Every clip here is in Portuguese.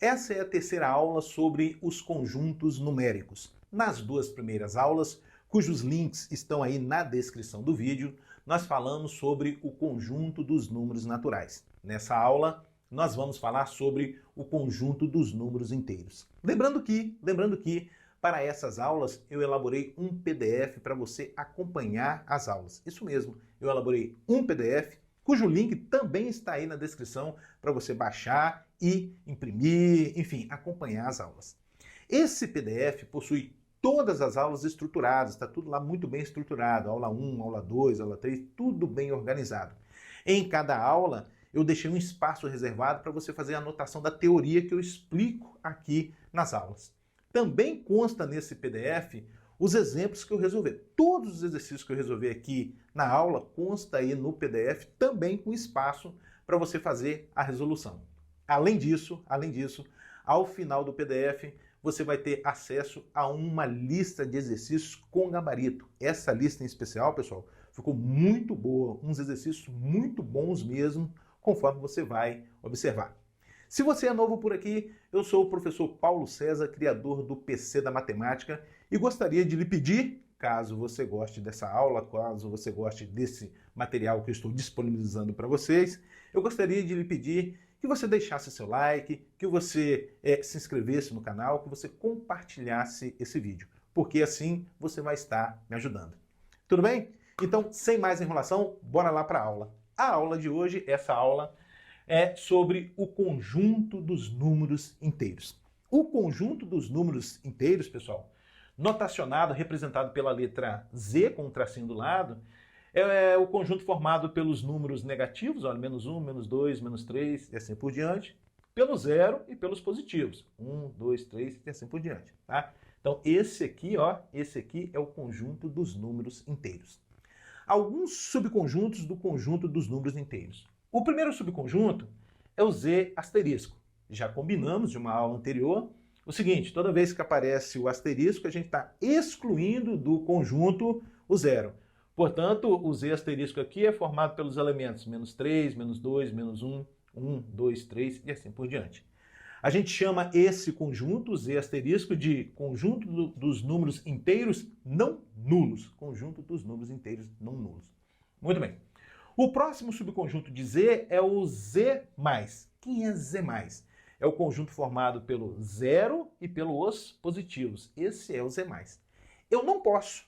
Essa é a terceira aula sobre os conjuntos numéricos. Nas duas primeiras aulas, cujos links estão aí na descrição do vídeo, nós falamos sobre o conjunto dos números naturais. Nessa aula, nós vamos falar sobre o conjunto dos números inteiros. Lembrando que para essas aulas eu elaborei um PDF para você acompanhar as aulas. Isso mesmo, eu elaborei um PDF cujo link também está aí na descrição para você baixar e imprimir, enfim, acompanhar as aulas. Esse PDF possui todas as aulas estruturadas, está tudo lá muito bem estruturado, aula 1, aula 2, aula 3, tudo bem organizado. Em cada aula eu deixei um espaço reservado para você fazer a anotação da teoria que eu explico aqui nas aulas. Também consta nesse PDF os exemplos que eu resolvi. Todos os exercícios que eu resolvi aqui na aula consta aí no PDF, também com espaço para você fazer a resolução. Além disso, ao final do PDF, você vai ter acesso a uma lista de exercícios com gabarito. Essa lista em especial, pessoal, ficou muito boa, uns exercícios muito bons mesmo, conforme você vai observar. Se você é novo por aqui, eu sou o professor Paulo César, criador do PC da Matemática, e gostaria de lhe pedir, caso você goste dessa aula, caso você goste desse material que eu estou disponibilizando para vocês, eu gostaria de lhe pedir que você deixasse seu like, que você se inscrevesse no canal, que você compartilhasse esse vídeo, porque assim você vai estar me ajudando. Tudo bem? Então, sem mais enrolação, bora lá para a aula. A aula de hoje, essa aula, é sobre o conjunto dos números inteiros. O conjunto dos números inteiros, pessoal, notacionado, representado pela letra Z com um tracinho do lado, é o conjunto formado pelos números negativos, olha, menos 1, menos 2, menos 3 e assim por diante, pelo zero e pelos positivos, 1, 2, 3 e assim por diante, tá? Então esse aqui é o conjunto dos números inteiros. Alguns subconjuntos do conjunto dos números inteiros. O primeiro subconjunto é o Z asterisco. Já combinamos de uma aula anterior o seguinte, toda vez que aparece o asterisco, a gente está excluindo do conjunto o zero. Portanto, o Z asterisco aqui é formado pelos elementos menos 3, menos 2, menos 1, 1, 2, 3 e assim por diante. A gente chama esse conjunto, Z asterisco, de conjunto dos números inteiros não nulos. Conjunto dos números inteiros não nulos. Muito bem. O próximo subconjunto de Z é o Z+. Quem é Z+? É o conjunto formado pelo zero e pelos positivos. Esse é o Z+. Eu não posso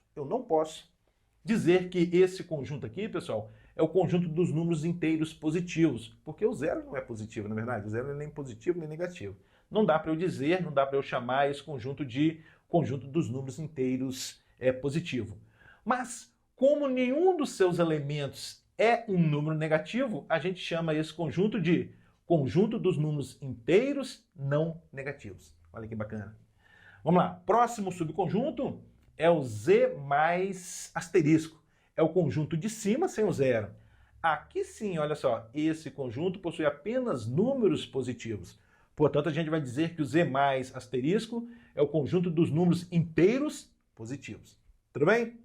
dizer que esse conjunto aqui, pessoal, é o conjunto dos números inteiros positivos, porque o zero não é positivo, na verdade. O zero não é nem positivo nem negativo. Não dá para eu dizer, não dá para eu chamar esse conjunto de conjunto dos números inteiros positivo. Mas, como nenhum dos seus elementos é um número negativo, a gente chama esse conjunto de conjunto dos números inteiros não negativos. Olha que bacana. Vamos lá. Próximo subconjunto é o Z mais asterisco. É o conjunto de cima sem o zero. Aqui sim, olha só, esse conjunto possui apenas números positivos. Portanto, a gente vai dizer que o Z mais asterisco é o conjunto dos números inteiros positivos. Tudo bem?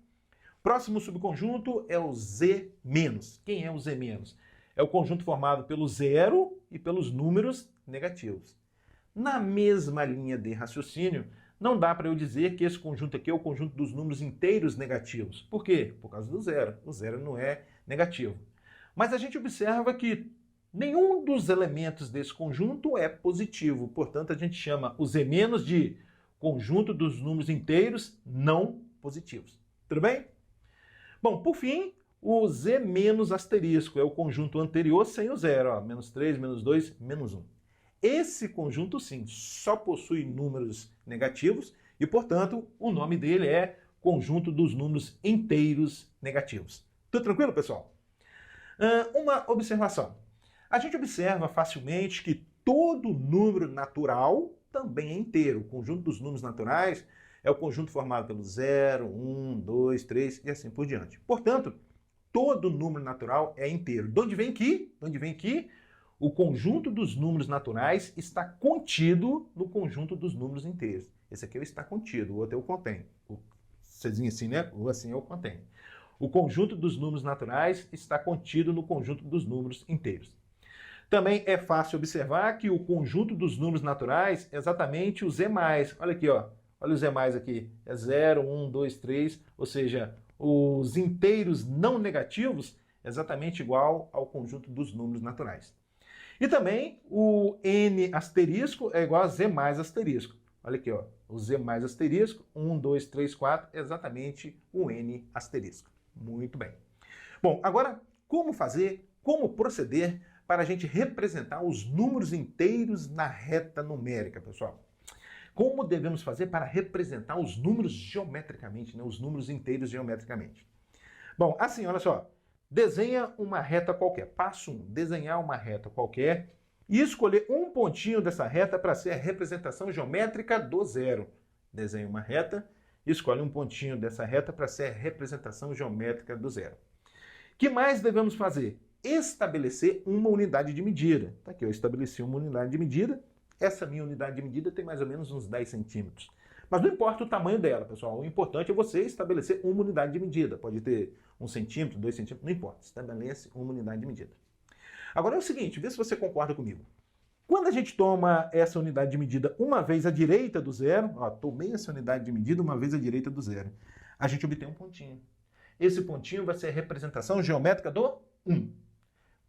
Próximo subconjunto é o Z-. Quem é o Z-? É o conjunto formado pelo zero e pelos números negativos. Na mesma linha de raciocínio, não dá para eu dizer que esse conjunto aqui é o conjunto dos números inteiros negativos. Por quê? Por causa do zero. O zero não é negativo. Mas a gente observa que nenhum dos elementos desse conjunto é positivo. Portanto, a gente chama o Z- de conjunto dos números inteiros não positivos. Tudo bem? Bom, por fim, o Z menos asterisco é o conjunto anterior sem o zero. Ó, menos 3, menos 2, menos 1. Esse conjunto, sim, só possui números negativos e, portanto, o nome dele é conjunto dos números inteiros negativos. Tudo tranquilo, pessoal? Uma observação. A gente observa facilmente que todo número natural também é inteiro. O conjunto dos números naturais é o conjunto formado pelo 0, 1, 2, 3 e assim por diante. Portanto, todo número natural é inteiro. De onde vem que o conjunto dos números naturais está contido no conjunto dos números inteiros. Esse aqui é o está contido, o outro é o contém. O Czinho assim, né? O assim é o contém. O conjunto dos números naturais está contido no conjunto dos números inteiros. Também é fácil observar que o conjunto dos números naturais é exatamente o Z+. Olha aqui, ó. Olha o Z+ aqui. É 0, 1, 2, 3, ou seja, os inteiros não negativos é exatamente igual ao conjunto dos números naturais. E também o N asterisco é igual a Z mais asterisco. Olha aqui, ó. O Z mais asterisco, 1, 2, 3, 4, é exatamente o N asterisco. Muito bem. Bom, agora, como fazer, como proceder para a gente representar os números inteiros na reta numérica, pessoal? Como devemos fazer para representar os números geometricamente, né? Os números inteiros geometricamente? Bom, assim, olha só. Desenha uma reta qualquer. Passo 1, desenhar uma reta qualquer e escolher um pontinho dessa reta para ser a representação geométrica do zero. Desenha uma reta e escolhe um pontinho dessa reta para ser a representação geométrica do zero. O que mais devemos fazer? Estabelecer uma unidade de medida. Tá aqui, eu estabeleci uma unidade de medida. Essa minha unidade de medida tem mais ou menos uns 10 centímetros. Mas não importa o tamanho dela, pessoal. O importante é você estabelecer uma unidade de medida. Pode ter 1 centímetro, 2 centímetros, não importa. Estabelece uma unidade de medida. Agora é o seguinte, vê se você concorda comigo. Quando a gente toma essa unidade de medida uma vez à direita do zero, ó, tomei essa unidade de medida uma vez à direita do zero, a gente obtém um pontinho. Esse pontinho vai ser a representação geométrica do 1.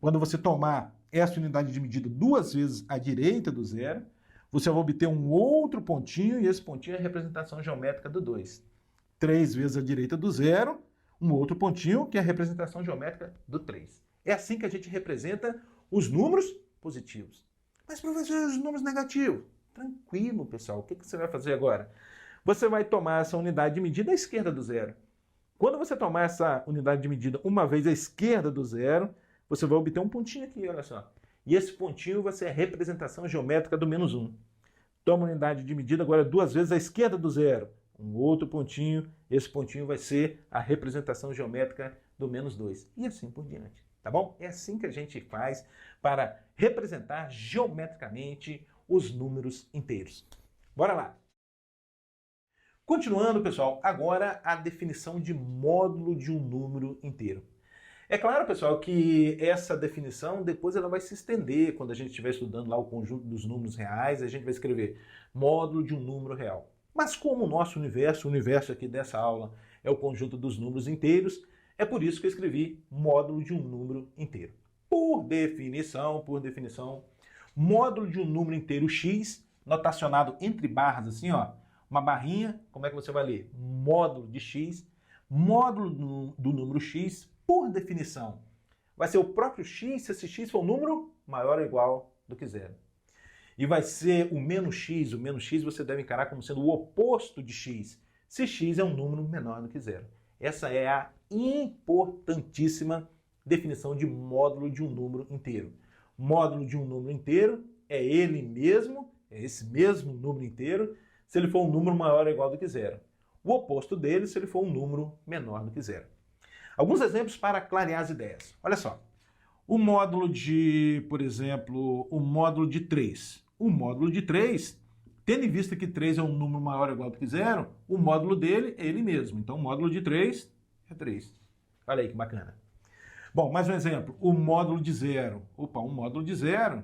Quando você tomar essa unidade de medida duas vezes à direita do zero, você vai obter um outro pontinho, e esse pontinho é a representação geométrica do 2. 3 vezes à direita do zero, um outro pontinho, que é a representação geométrica do 3. É assim que a gente representa os números positivos. Mas, professor, os números negativos? Tranquilo, pessoal. O que você vai fazer agora? Você vai tomar essa unidade de medida à esquerda do zero. Quando você tomar essa unidade de medida uma vez à esquerda do zero, você vai obter um pontinho aqui, olha só. E esse pontinho vai ser a representação geométrica do menos 1. Toma a unidade de medida agora duas vezes à esquerda do zero. Um outro pontinho, esse pontinho vai ser a representação geométrica do menos 2. E assim por diante, tá bom? É assim que a gente faz para representar geometricamente os números inteiros. Bora lá! Continuando, pessoal, agora a definição de módulo de um número inteiro. É claro, pessoal, que essa definição depois ela vai se estender quando a gente estiver estudando lá o conjunto dos números reais, a gente vai escrever módulo de um número real. Mas como o nosso universo, o universo aqui dessa aula é o conjunto dos números inteiros, é por isso que eu escrevi módulo de um número inteiro. Por definição, módulo de um número inteiro x, notacionado entre barras assim, ó, uma barrinha, como é que você vai ler? Módulo de x, módulo do número x, por definição, vai ser o próprio x se esse x for um número maior ou igual do que zero. E vai ser o menos x você deve encarar como sendo o oposto de x, se x é um número menor do que zero. Essa é a importantíssima definição de módulo de um número inteiro. Módulo de um número inteiro é ele mesmo, é esse mesmo número inteiro, se ele for um número maior ou igual do que zero. O oposto dele se ele for um número menor do que zero. Alguns exemplos para clarear as ideias. Olha só. O módulo de, por exemplo, o módulo de 3. O módulo de 3, tendo em vista que 3 é um número maior ou igual do que zero, o módulo dele é ele mesmo. Então, o módulo de 3 é 3. Olha aí que bacana. Bom, mais um exemplo. O módulo de 0. Opa, um módulo de 0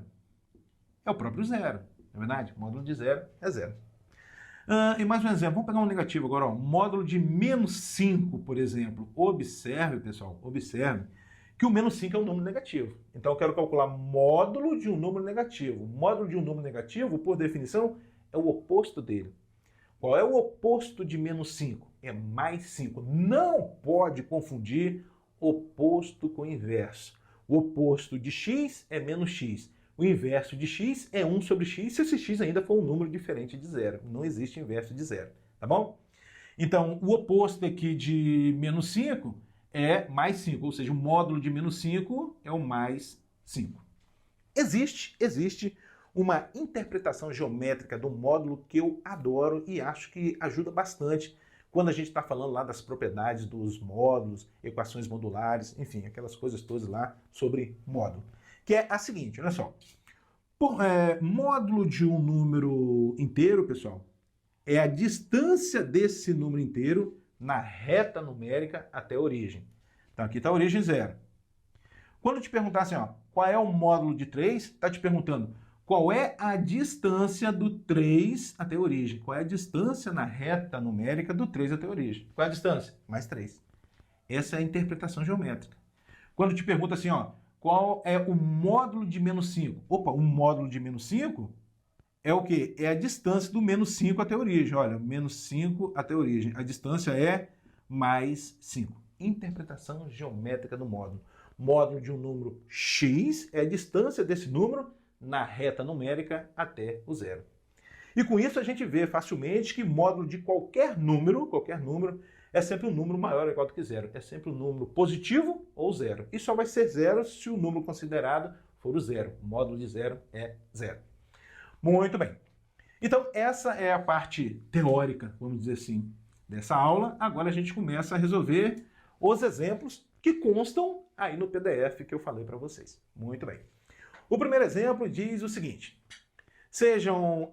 é o próprio zero. Não é verdade? O módulo de 0 é 0. E mais um exemplo, vamos pegar um negativo agora, ó. Módulo de menos 5, por exemplo. Observe, pessoal, observe que o menos 5 é um número negativo. Então eu quero calcular módulo de um número negativo. Módulo de um número negativo, por definição, é o oposto dele. Qual é o oposto de menos 5? É mais 5. Não pode confundir oposto com inverso. O oposto de x é menos x. O inverso de x é 1 sobre x, se esse x ainda for um número diferente de zero. Não existe inverso de zero, tá bom? Então, o oposto aqui de menos 5 é mais 5, ou seja, o módulo de menos 5 é o mais 5. Existe uma interpretação geométrica do módulo que eu adoro e acho que ajuda bastante quando a gente está falando lá das propriedades dos módulos, equações modulares, enfim, aquelas coisas todas lá sobre módulo. Que é a seguinte, olha só. Módulo de um número inteiro, pessoal, é a distância desse número inteiro na reta numérica até a origem. Então aqui está a origem 0. Quando te perguntar assim, ó, qual é o módulo de 3, está te perguntando qual é a distância do 3 até a origem. Qual é a distância na reta numérica do 3 até a origem? Qual é a distância? Mais 3. Essa é a interpretação geométrica. Quando te pergunta assim, ó, qual é o módulo de menos 5? Opa, o módulo de menos 5 é o quê? É a distância do menos 5 até a origem. Olha, menos 5 até a origem. A distância é mais 5. Interpretação geométrica do módulo. Módulo de um número x é a distância desse número na reta numérica até o zero. E com isso a gente vê facilmente que módulo de qualquer número é sempre um número maior ou igual do que zero. É sempre um número positivo ou zero. E só vai ser zero se o número considerado for o zero. O módulo de zero é zero. Muito bem. Então, essa é a parte teórica, vamos dizer assim, dessa aula. Agora a gente começa a resolver os exemplos que constam aí no PDF que eu falei para vocês. Muito bem. O primeiro exemplo diz o seguinte. Sejam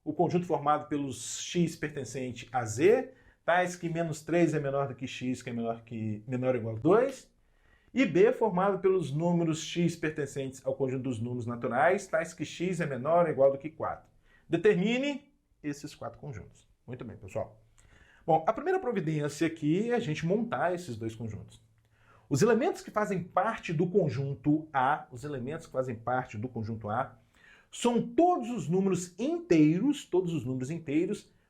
o conjunto formado pelos x pertencente a z, tais que menos 3 é menor do que x, que é menor ou igual a 2, e b formado pelos números x pertencentes ao conjunto dos números naturais, tais que x é menor ou igual do que 4. Determine esses 4 conjuntos. Muito bem, pessoal. Bom, a primeira providência aqui é a gente montar esses dois conjuntos. Os elementos que fazem parte do conjunto A, são todos os números inteiros,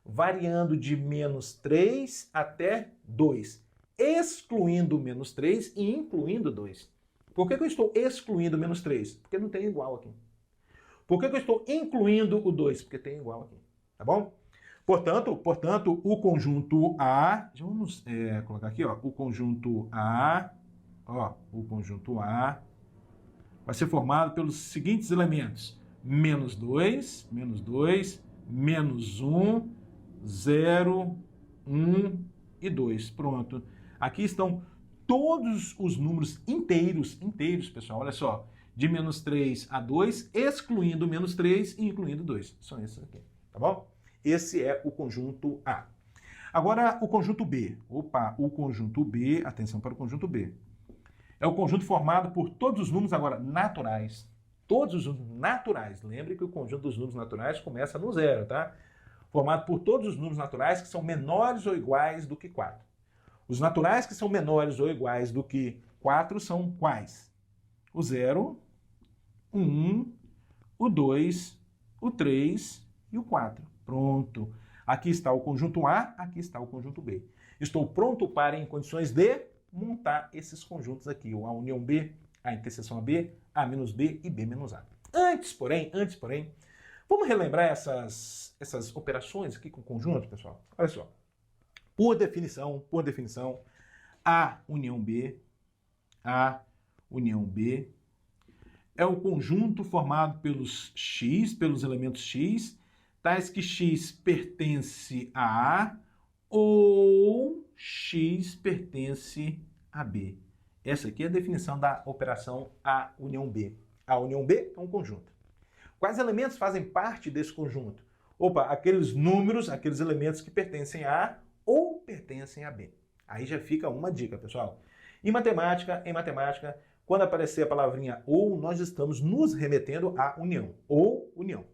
variando de menos 3 até 2, excluindo o menos 3 e incluindo 2. Por que eu estou excluindo o menos 3? Porque não tem igual aqui. Por que eu estou incluindo o 2? Porque tem igual aqui, tá bom? Portanto, o conjunto A, já vamos colocar aqui, ó, o conjunto A vai ser formado pelos seguintes elementos: menos 2, menos 1, 0, 1 e 2. Pronto. Aqui estão todos os números inteiros, pessoal, olha só, de menos 3 a 2, excluindo menos 3 e incluindo 2. São esses aqui, tá bom? Esse é o conjunto A. Agora, o conjunto B. O conjunto B, atenção para o conjunto B. É o conjunto formado por todos os números agora naturais. Todos os números naturais. Lembre que o conjunto dos números naturais começa no zero, tá? Formado por todos os números naturais que são menores ou iguais do que 4. Os naturais que são menores ou iguais do que 4 são quais? O 0, o 1, o 2, o 3 e o 4. Pronto. Aqui está o conjunto A, aqui está o conjunto B. Estou pronto para, em condições de montar esses conjuntos aqui, o A união B, A interseção AB, A menos B e B menos A. Antes, porém, vamos relembrar essas operações aqui com conjunto, pessoal? Olha só. Por definição, A união B é o conjunto formado pelos elementos x, tais que x pertence a A ou x pertence a B. Essa aqui é a definição da operação A união B. A união B é um conjunto. Quais elementos fazem parte desse conjunto? Aqueles números, aqueles elementos que pertencem a A ou pertencem a B. Aí já fica uma dica, pessoal. Em matemática, quando aparecer a palavrinha ou, nós estamos nos remetendo à união, ou união.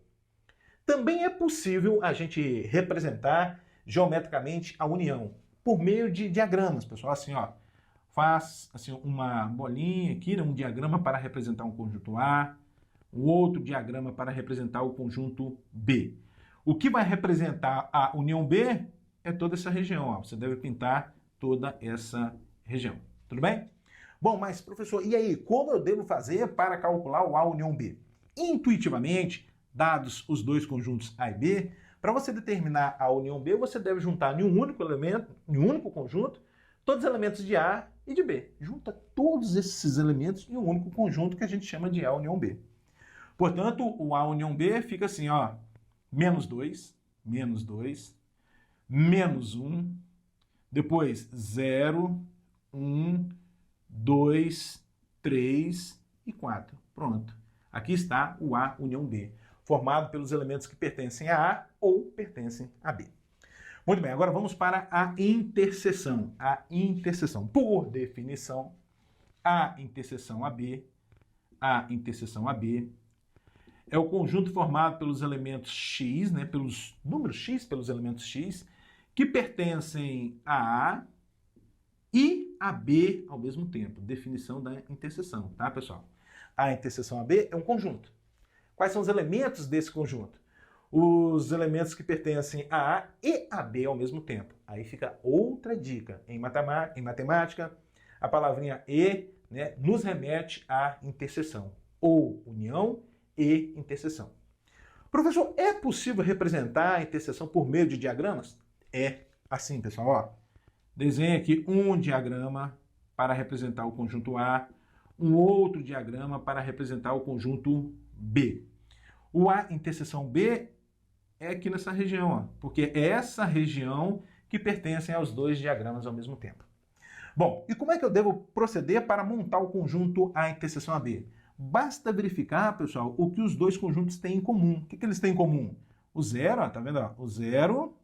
Também é possível a gente representar geometricamente a união por meio de diagramas, pessoal. Assim, ó, faz assim, uma bolinha aqui, um diagrama para representar um conjunto A, um outro diagrama para representar o conjunto B. O que vai representar a união B é toda essa região. Ó. Você deve pintar toda essa região. Tudo bem? Bom, mas professor, e aí, como eu devo fazer para calcular o A união B? Intuitivamente, dados os dois conjuntos A e B, para você determinar a união B, você deve juntar em um único elemento, em um único conjunto, todos os elementos de A e de B. Junta todos esses elementos em um único conjunto que a gente chama de A união B. Portanto, o A união B fica assim, ó, menos 2, menos 1, depois 0, 1, 2, 3 e 4. Pronto. Aqui está o A união B, formado pelos elementos que pertencem a A ou pertencem a B. Muito bem, agora vamos para a interseção. A interseção, por definição, A interseção AB, A interseção AB, é o conjunto formado pelos elementos x, né, pelos números x, pelos elementos x, que pertencem a A e a B ao mesmo tempo. Definição da interseção, tá, pessoal? A interseção AB é um conjunto. Quais são os elementos desse conjunto? Os elementos que pertencem a A e a B ao mesmo tempo. Aí fica outra dica. Em matemática, a palavrinha e, né, nos remete à interseção, ou união e interseção. Professor, é possível representar a interseção por meio de diagramas? É assim, pessoal. Ó, desenhe aqui um diagrama para representar o conjunto A, um outro diagrama para representar o conjunto B. O A interseção B é aqui nessa região, ó, porque é essa região que pertence aos dois diagramas ao mesmo tempo. Bom, e como é que eu devo proceder para montar o conjunto A interseção AB? Basta verificar, pessoal, o que os dois conjuntos têm em comum. O que eles têm em comum? O 0, tá vendo? Ó? O 0,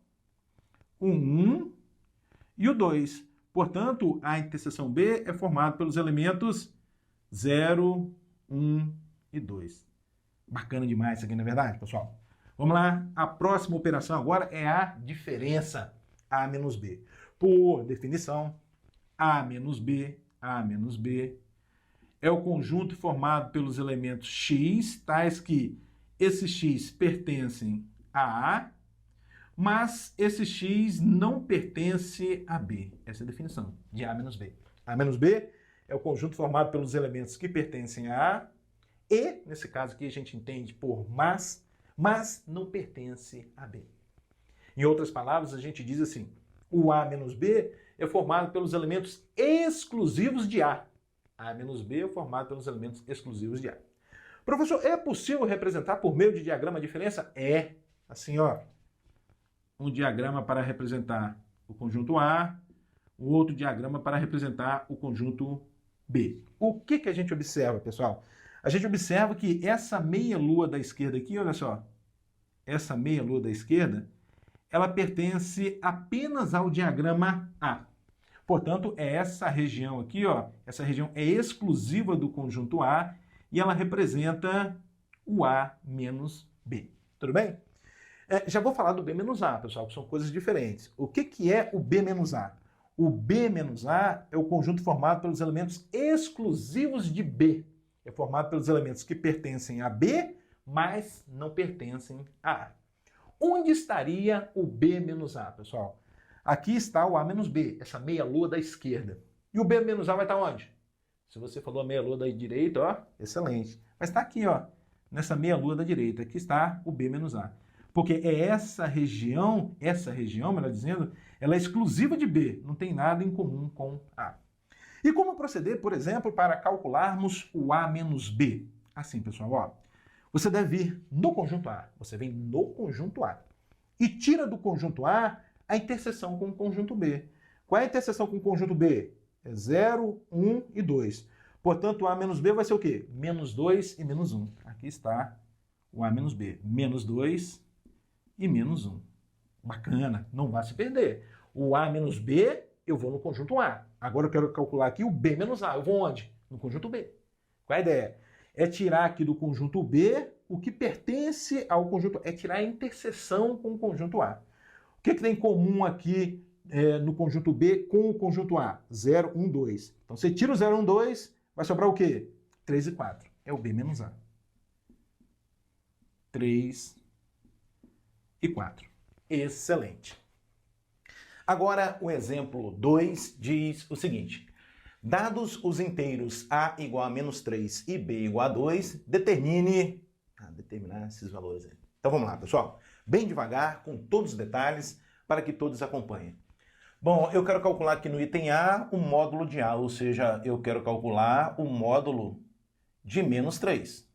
o 1 e o 2. Portanto, a interseção B é formada pelos elementos 0, 1 e 2. Bacana demais isso aqui, não é verdade, pessoal? Vamos lá, a próxima operação agora é a diferença A menos B. Por definição, A menos B é o conjunto formado pelos elementos x, tais que esses x pertencem a A, mas esse x não pertence a B. Essa é a definição de A menos B. A menos B é o conjunto formado pelos elementos que pertencem a A e, nesse caso aqui, a gente entende por mas não pertence a B. Em outras palavras, a gente diz assim, o A menos B é formado pelos elementos exclusivos de A. A menos B é formado pelos elementos exclusivos de A. Professor, é possível representar por meio de diagrama a diferença? É. Assim, ó. Um diagrama para representar o conjunto A, o outro diagrama para representar o conjunto B. O que a gente observa, pessoal? A gente observa que essa meia-lua da esquerda aqui, olha só, essa meia-lua da esquerda, ela pertence apenas ao diagrama A. Portanto, é essa região aqui, ó, essa região é exclusiva do conjunto A e ela representa o A menos B. Tudo bem? Já vou falar do B menos A, pessoal, que são coisas diferentes. O que é o B menos A? O B menos A é o conjunto formado pelos elementos exclusivos de B. É formado pelos elementos que pertencem a B, mas não pertencem a A. Onde estaria o B menos A, pessoal? Aqui está o A menos B, essa meia-lua da esquerda. E o B menos A vai estar onde? Se você falou a meia-lua da direita, ó, excelente. Mas está aqui, ó, nessa meia-lua da direita. Aqui está o B menos A. Porque é essa região, melhor dizendo, ela é exclusiva de B, não tem nada em comum com A. E como proceder, por exemplo, para calcularmos o A menos B? Assim, pessoal, ó, você deve vir no conjunto A, você vem no conjunto A e tira do conjunto A a interseção com o conjunto B. Qual é a interseção com o conjunto B? É 0, 1 e 2. Portanto, o A menos B vai ser o quê? Menos 2 e menos 1. Aqui está o A menos B. Menos 2 e menos 1. Bacana, não vai se perder. O A menos B, eu vou no conjunto A. Agora eu quero calcular aqui o B menos A. Eu vou onde? No conjunto B. Qual é a ideia? É tirar aqui do conjunto B o que pertence ao conjunto... É tirar a interseção com o conjunto A. O que tem em comum aqui no conjunto B com o conjunto A? 0, 1, 2. Então você tira o 0, 1, 2, vai sobrar o quê? 3 e 4. É o B menos A. 3 e 4. Excelente. Agora, o exemplo 2 diz o seguinte. Dados os inteiros A igual a menos 3 e B igual a 2, determinar esses valores aí. Então vamos lá, pessoal. Bem devagar, com todos os detalhes, para que todos acompanhem. Bom, eu quero calcular aqui no item A o módulo de A, ou seja, eu quero calcular o módulo de menos 3.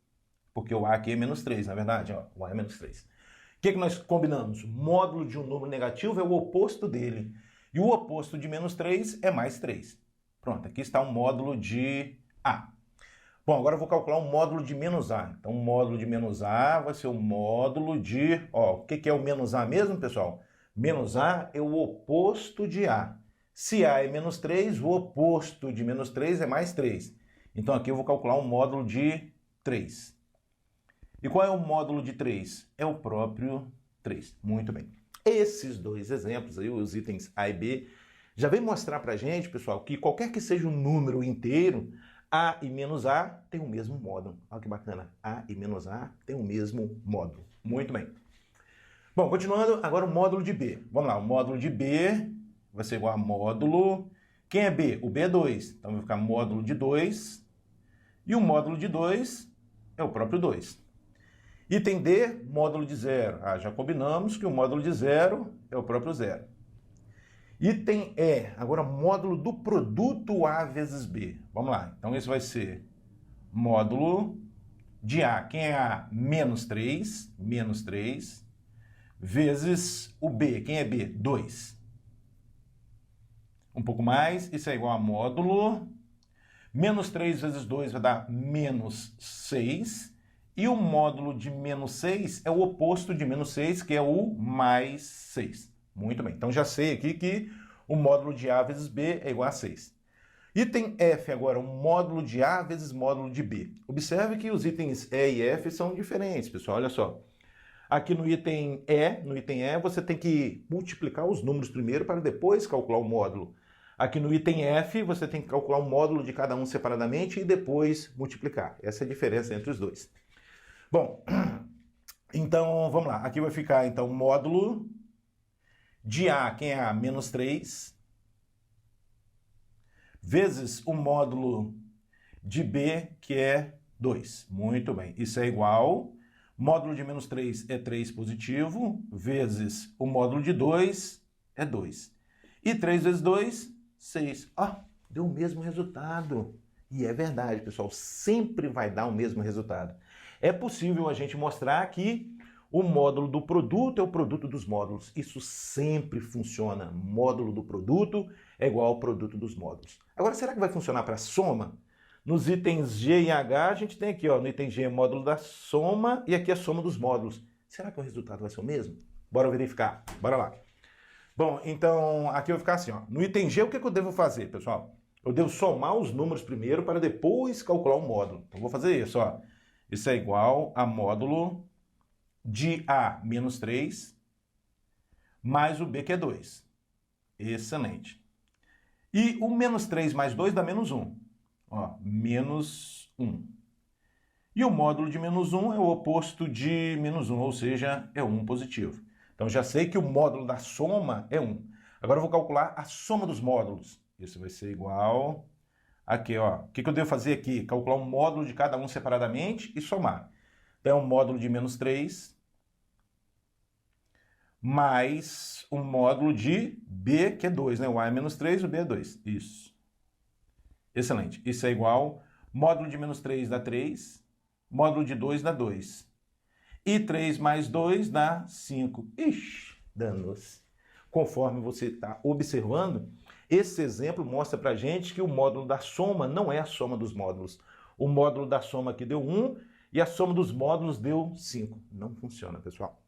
Porque o A aqui é menos 3, na verdade, ó, o A é menos 3. O que nós combinamos? Módulo de um número negativo é o oposto dele. E o oposto de menos 3 é mais 3. Pronto, aqui está o módulo de A. Bom, agora eu vou calcular o módulo de menos A. Então, o módulo de menos A vai ser o módulo de... Ó, o que é o menos A mesmo, pessoal? Menos A é o oposto de A. Se A é menos 3, o oposto de menos 3 é mais 3. Então aqui eu vou calcular um módulo de 3. E qual é o módulo de 3? É o próprio 3. Muito bem. Esses dois exemplos aí, os itens A e B, já vem mostrar pra gente, pessoal, que qualquer que seja um número inteiro, A e menos A tem o mesmo módulo. Olha que bacana. A e menos A tem o mesmo módulo. Muito bem. Bom, continuando, agora o módulo de B. Vamos lá, o módulo de B vai ser igual a módulo... Quem é B? O B é 2. Então vai ficar módulo de 2. E o módulo de 2 é o próprio 2. Item D, módulo de 0. Ah, já combinamos que o módulo de 0 é o próprio 0. Item E, agora módulo do produto A vezes B. Vamos lá, então esse vai ser módulo de A. Quem é A? Menos 3, vezes o B. Quem é B? 2. Um pouco mais, isso é igual a módulo. Menos 3 vezes 2 vai dar menos 6. E o módulo de menos 6 é o oposto de menos 6, que é o mais 6. Muito bem, então já sei aqui que o módulo de A vezes B é igual a 6. Item F agora, o módulo de A vezes módulo de B. Observe que os itens E e F são diferentes, pessoal, olha só. Aqui no item E, você tem que multiplicar os números primeiro para depois calcular o módulo. Aqui no item F, você tem que calcular o módulo de cada um separadamente e depois multiplicar. Essa é a diferença entre os dois. Bom, então vamos lá. Aqui vai ficar então módulo de A, quem é A? Menos 3, vezes o módulo de B, que é 2. Muito bem. Isso é igual... Módulo de menos 3 é 3 positivo, vezes o módulo de 2 é 2. E 3 vezes 2, 6. Ó, deu o mesmo resultado. E é verdade, pessoal, sempre vai dar o mesmo resultado. É possível a gente mostrar que o módulo do produto é o produto dos módulos. Isso sempre funciona. Módulo do produto é igual ao produto dos módulos. Agora, será que vai funcionar para soma? Nos itens G e H, a gente tem aqui, ó, no item G, módulo da soma, e aqui a soma dos módulos. Será que o resultado vai ser o mesmo? Bora verificar. Bora lá. Bom, então, aqui vai ficar assim, ó. No item G, o que eu devo fazer, pessoal? Eu devo somar os números primeiro para depois calcular o módulo. Então, vou fazer isso, ó. Isso é igual a módulo de A menos 3 mais o B, que é 2. Excelente. E o menos 3 mais 2 dá menos 1. Ó, menos 1. E o módulo de menos 1 é o oposto de menos 1, ou seja, é 1 positivo. Então já sei que o módulo da soma é 1. Agora eu vou calcular a soma dos módulos. Isso vai ser igual... Aqui, ó. O que eu devo fazer aqui? Calcular o módulo de cada um separadamente e somar. Então é o módulo de menos 3 mais o módulo de B, que é 2, né? O A é menos 3, o B é 2. Isso. Excelente. Isso é igual, módulo de menos 3 dá 3, módulo de 2 dá 2. E 3 mais 2 dá 5. Ixi, danos. Conforme você está observando, esse exemplo mostra pra gente que o módulo da soma não é a soma dos módulos. O módulo da soma aqui deu 1 e a soma dos módulos deu 5. Não funciona, pessoal.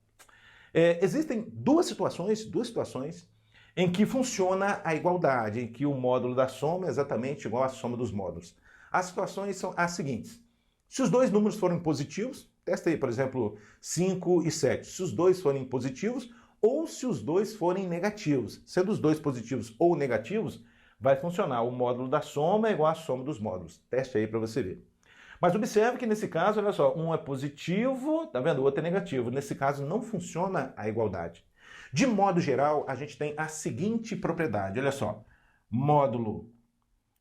Existem duas situações em que funciona a igualdade, em que o módulo da soma é exatamente igual à soma dos módulos. As situações são as seguintes. Se os dois números forem positivos, testa aí, por exemplo, 5 e 7. Se os dois forem positivos ou se os dois forem negativos. Sendo os dois positivos ou negativos, vai funcionar. O módulo da soma é igual à soma dos módulos. Teste aí para você ver. Mas observe que nesse caso, olha só, um é positivo, tá vendo? O outro é negativo. Nesse caso não funciona a igualdade. De modo geral, a gente tem a seguinte propriedade, olha só, módulo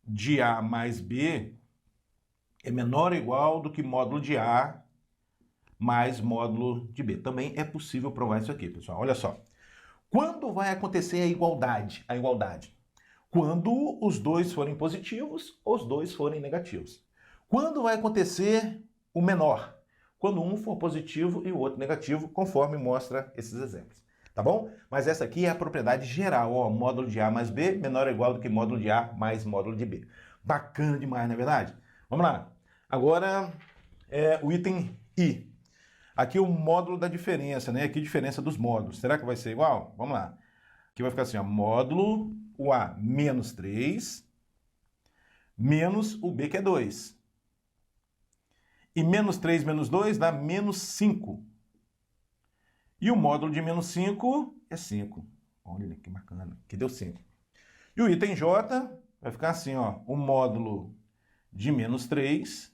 de A mais B é menor ou igual do que módulo de A mais módulo de B. Também é possível provar isso aqui, pessoal. Olha só, quando vai acontecer a igualdade? Quando os dois forem positivos ou os dois forem negativos. Quando vai acontecer o menor? Quando um for positivo e o outro negativo, conforme mostra esses exemplos. Tá bom? Mas essa aqui é a propriedade geral, ó, módulo de A mais B menor ou igual do que módulo de A mais módulo de B. Bacana demais, não é verdade? Vamos lá. Agora, o item I. Aqui o módulo da diferença, né? Aqui a diferença dos módulos. Será que vai ser igual? Vamos lá. Aqui vai ficar assim, ó, módulo, o A menos 3, menos o B, que é 2. E menos 3 menos 2 dá menos 5. E o módulo de menos 5 é 5. Olha que bacana, que deu 5. E o item J vai ficar assim, ó, o módulo de menos 3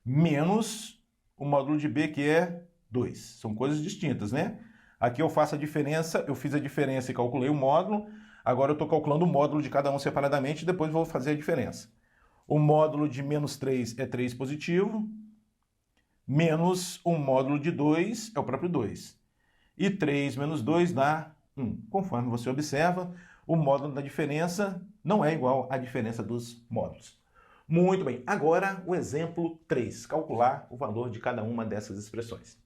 menos o módulo de B, que é 2. São coisas distintas, né? Aqui eu faço a diferença, eu fiz a diferença e calculei o módulo. Agora eu estou calculando o módulo de cada um separadamente e depois vou fazer a diferença. O módulo de menos 3 é 3 positivo, menos o módulo de 2 é o próprio 2. E 3 menos 2 dá 1. Conforme você observa, o módulo da diferença não é igual à diferença dos módulos. Muito bem, agora o exemplo 3, calcular o valor de cada uma dessas expressões.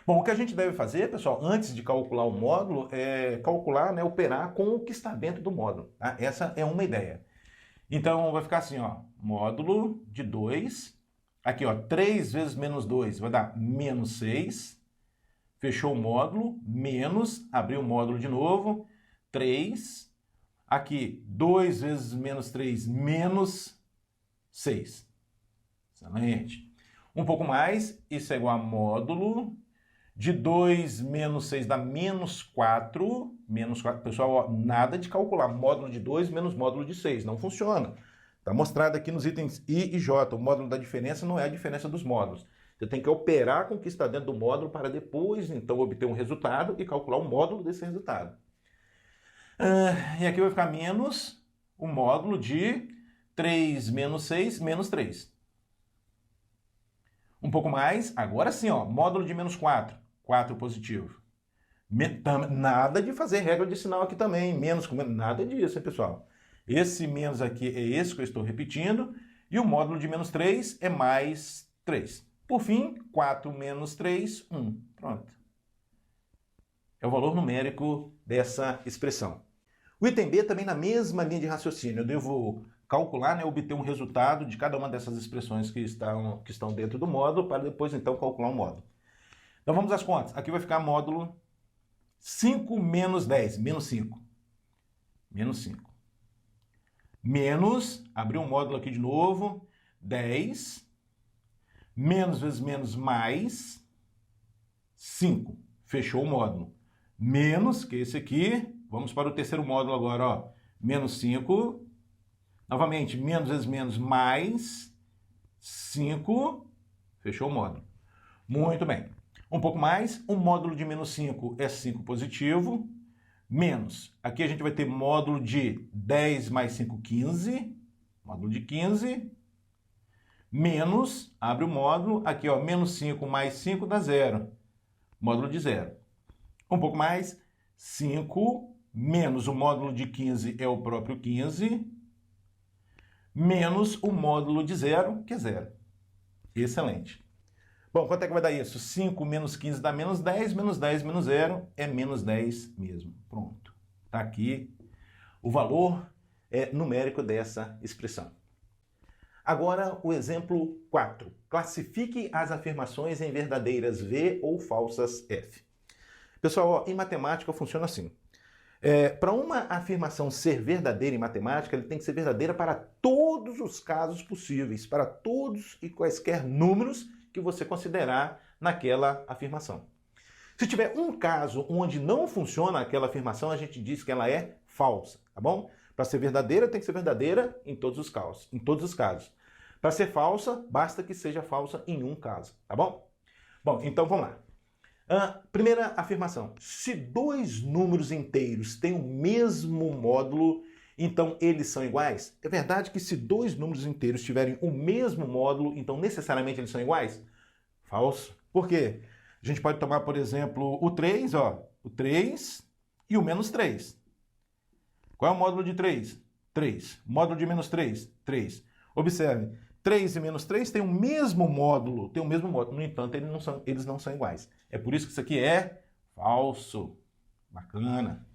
Bom, o que a gente deve fazer, pessoal, antes de calcular o módulo, é calcular, né, operar com o que está dentro do módulo. Tá? Essa é uma ideia. Então, vai ficar assim, ó, módulo de 2, aqui, ó, 3 vezes menos 2 vai dar menos 6, fechou o módulo, menos, abriu o módulo de novo, 3, aqui, 2 vezes menos 3, menos 6. Excelente. Um pouco mais, isso é igual a módulo de 2 menos 6 dá menos 4. Menos 4. Pessoal, ó, nada de calcular módulo de 2 menos módulo de 6. Não funciona. Está mostrado aqui nos itens I e J. O módulo da diferença não é a diferença dos módulos. Você tem que operar com o que está dentro do módulo para depois, então, obter um resultado e calcular o módulo desse resultado. E aqui vai ficar menos o módulo de 3 menos 6 menos 3. Um pouco mais, agora sim, ó, módulo de menos 4. 4 positivo. Nada de fazer regra de sinal aqui também. Menos com menos, nada disso, hein, pessoal? Esse menos aqui é esse que eu estou repetindo. E o módulo de menos 3 é mais 3. Por fim, 4 menos 3, 1. Pronto. É o valor numérico dessa expressão. O item B também na mesma linha de raciocínio. Eu devo calcular, né, obter um resultado de cada uma dessas expressões que estão dentro do módulo, para depois, então, calcular o módulo. Então, vamos às contas. Aqui vai ficar módulo 5 menos 10, menos 5. Menos 5. Menos, abrir um módulo aqui de novo, 10, menos vezes menos mais 5. Fechou o módulo. Menos, que é esse aqui, vamos para o terceiro módulo agora, ó, menos 5. Novamente, menos vezes menos mais 5. Fechou o módulo. Muito bem. Um pouco mais, o módulo de menos 5 é 5 positivo, menos, aqui a gente vai ter módulo de 10 mais 5, 15, módulo de 15, menos, abre o módulo, aqui ó, menos 5 mais 5 dá 0, módulo de 0. Um pouco mais, 5, menos o módulo de 15 é o próprio 15, menos o módulo de 0, que é 0. Excelente. Bom, quanto é que vai dar isso? 5 menos 15 dá menos 10 menos 0 é menos 10 mesmo. Pronto. Está aqui o valor numérico dessa expressão. Agora, o exemplo 4. Classifique as afirmações em verdadeiras V ou falsas F. Pessoal, ó, em matemática funciona assim. Para uma afirmação ser verdadeira em matemática, ele tem que ser verdadeira para todos os casos possíveis, para todos e quaisquer números que você considerar naquela afirmação. Se tiver um caso onde não funciona aquela afirmação, a gente diz que ela é falsa, tá bom? Para ser verdadeira, tem que ser verdadeira em todos os casos. Para ser falsa, basta que seja falsa em um caso, tá bom? Bom, então vamos lá. Primeira afirmação. Se dois números inteiros têm o mesmo módulo, então eles são iguais? É verdade que se dois números inteiros tiverem o mesmo módulo, então necessariamente eles são iguais? Falso. Por quê? A gente pode tomar, por exemplo, o 3, ó, o 3 e o menos 3. Qual é o módulo de 3? 3. Módulo de menos 3? 3. Observe, 3 e menos 3 têm o mesmo módulo, no entanto, eles não são iguais. É por isso que isso aqui é falso. Bacana.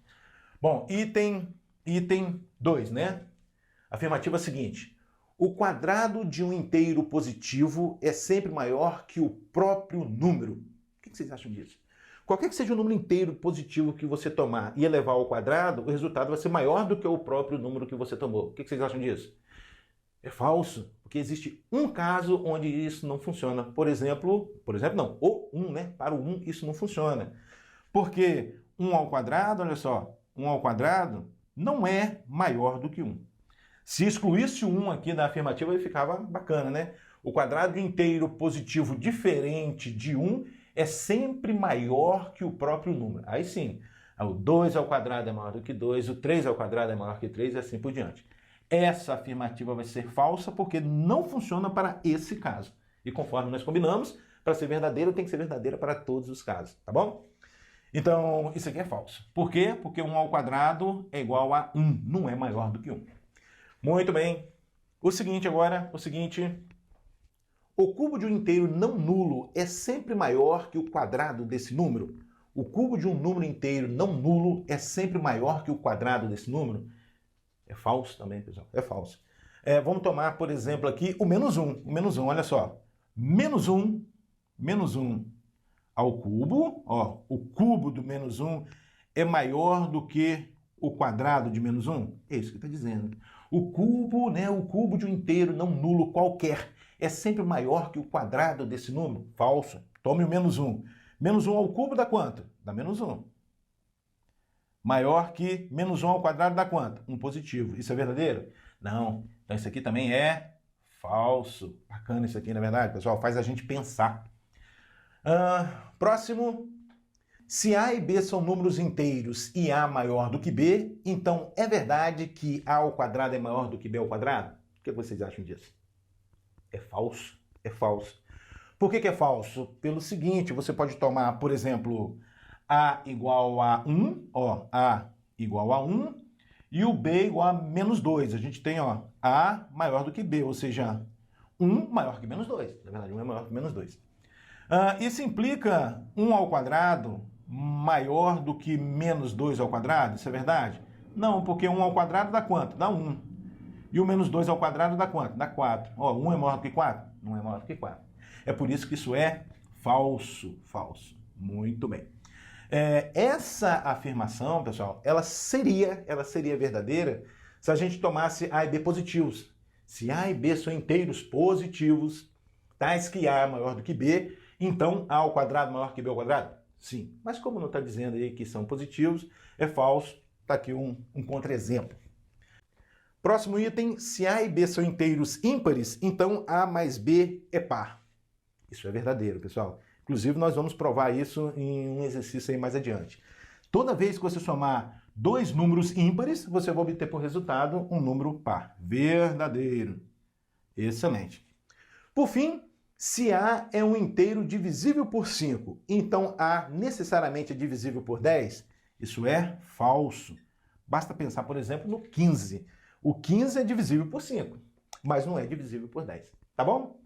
Bom, item 2, né? Afirmativa seguinte. O quadrado de um inteiro positivo é sempre maior que o próprio número. O que vocês acham disso? Qualquer que seja o número inteiro positivo que você tomar e elevar ao quadrado, o resultado vai ser maior do que o próprio número que você tomou. O que vocês acham disso? É falso, porque existe um caso onde isso não funciona. Por exemplo não, o 1, né? Para o 1 isso não funciona. Porque 1 ao quadrado, olha só, 1 ao quadrado não é maior do que 1. Se excluísse o 1 aqui da afirmativa, aí ficava bacana, né? O quadrado inteiro positivo diferente de 1 é sempre maior que o próprio número. Aí sim, o 2 ao quadrado é maior do que 2, o 3 ao quadrado é maior que 3 e assim por diante. Essa afirmativa vai ser falsa porque não funciona para esse caso. E conforme nós combinamos, para ser verdadeira tem que ser verdadeira para todos os casos, tá bom? Então, isso aqui é falso. Por quê? Porque 1 ao quadrado é igual a 1, não é maior do que 1. Muito bem. O seguinte, o cubo de um inteiro não nulo é sempre maior que o quadrado desse número? O cubo de um número inteiro não nulo é sempre maior que o quadrado desse número? É falso também, pessoal. É falso. Vamos tomar, por exemplo, aqui o menos 1. O menos 1, olha só. Menos 1 ao cubo. Ó, o cubo do menos 1 é maior do que o quadrado de menos 1? É isso que está dizendo. O cubo, né, o cubo de um inteiro não nulo qualquer é sempre maior que o quadrado desse número? Falso. Tome o menos 1. Menos 1 ao cubo dá quanto? Dá menos 1. Maior que menos 1 ao quadrado dá quanto? 1 positivo. Isso é verdadeiro? Não. Então isso aqui também é falso. Bacana isso aqui, na verdade, pessoal. Faz a gente pensar. Próximo. Se A e B são números inteiros e A maior do que B, então é verdade que A ao quadrado é maior do que B ao quadrado? O que vocês acham disso? É falso. É falso. Por que é falso? Pelo seguinte, você pode tomar, por exemplo, A igual a 1, ó, A igual a 1, e o B igual a menos 2. A gente tem, ó, A maior do que B, ou seja, 1 maior que menos 2. Na verdade, 1 é maior que menos 2. Isso implica 1 ao quadrado maior do que menos 2 ao quadrado? Isso é verdade? Não, porque 1 ao quadrado dá quanto? Dá 1. E o menos 2 ao quadrado dá quanto? Dá 4. Ó, 1 é maior do que 4? Não é maior do que 4. É por isso que isso é falso. Falso. Muito bem. Essa afirmação, pessoal, ela seria verdadeira se a gente tomasse A e B positivos. Se A e B são inteiros positivos, tais que A é maior do que B, então A ao quadrado maior que B ao quadrado? Sim. Mas como não está dizendo aí que são positivos, é falso. Está aqui um contra-exemplo. Próximo item, se A e B são inteiros ímpares, então A mais B é par. Isso é verdadeiro, pessoal. Inclusive, nós vamos provar isso em um exercício aí mais adiante. Toda vez que você somar dois números ímpares, você vai obter por resultado um número par. Verdadeiro. Excelente. Por fim, se A é um inteiro divisível por 5, então A necessariamente é divisível por 10? Isso é falso. Basta pensar, por exemplo, no 15. O 15 é divisível por 5, mas não é divisível por 10. Tá bom?